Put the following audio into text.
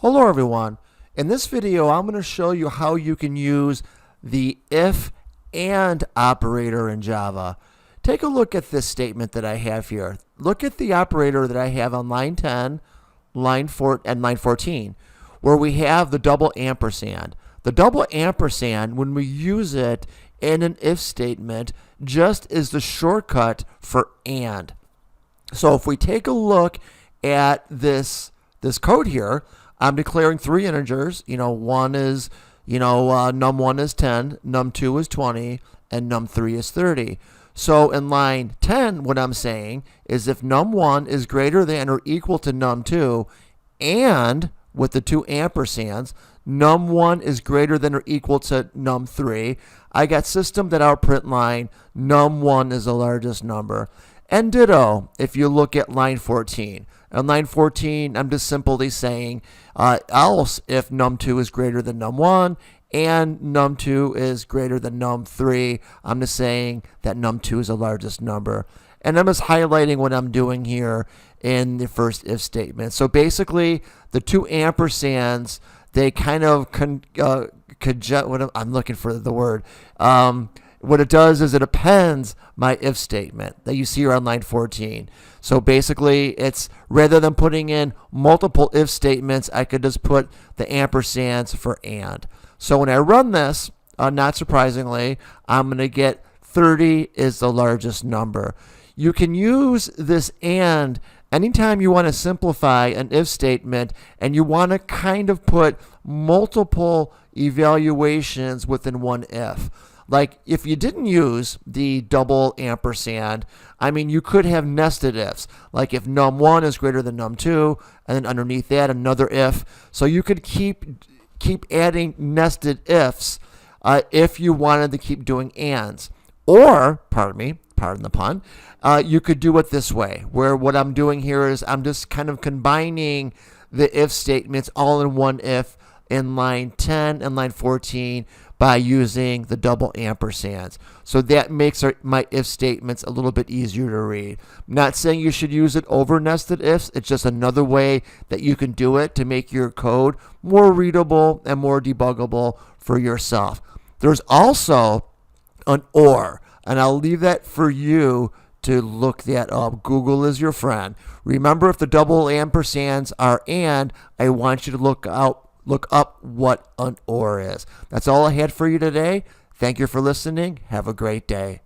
Hello everyone. In this video, I'm going to show you how you can use the if and operator in Java. Take a look at this statement that I have here. Look at the operator that I have on line 10, line 4, and line 14, where we have the double ampersand. The double ampersand, when we use it in an if statement, just is the shortcut for and. So if we take a look at this code here, I'm declaring three integers. One is, num1 is 10, num2 is 20, and num3 is 30. So in line 10, what I'm saying is if num1 is greater than or equal to num2, and with the two ampersands, num1 is greater than or equal to num3, I got system.out line, num1 is the largest number. And ditto, if you look at line 14. On line 14, I'm just simply saying else if num2 is greater than num1 and num2 is greater than num3, I'm just saying that num2 is the largest number. And I'm just highlighting what I'm doing here in the first if statement. So basically, the two ampersands, they kind of I'm looking for the word. What it does is it appends my if statement that you see here on line 14. So basically, it's rather than putting in multiple if statements, I could just put the ampersands for and. So when I run this, not surprisingly, I'm going to get 30 is the largest number. You can use this and anytime you want to simplify an if statement and you want to kind of put multiple evaluations within one if. Like if you didn't use the double ampersand, you could have nested ifs. Like if num1 is greater than num2, and then underneath that another if. So you could keep adding nested ifs if you wanted to keep doing ands. Or, pardon the pun, you could do it this way, where what I'm doing here is I'm just kind of combining the if statements all in one if in line 10 and line 14 by using the double ampersands. So that makes my if statements a little bit easier to read. I'm not saying you should use it over nested ifs. It's just another way that you can do it to make your code more readable and more debuggable for yourself. There's also an or, and I'll leave that for you to look that up. Google is your friend. Remember, if the double ampersands are and, I want you to look up what an or is. That's all I had for you today. Thank you for listening. Have a great day.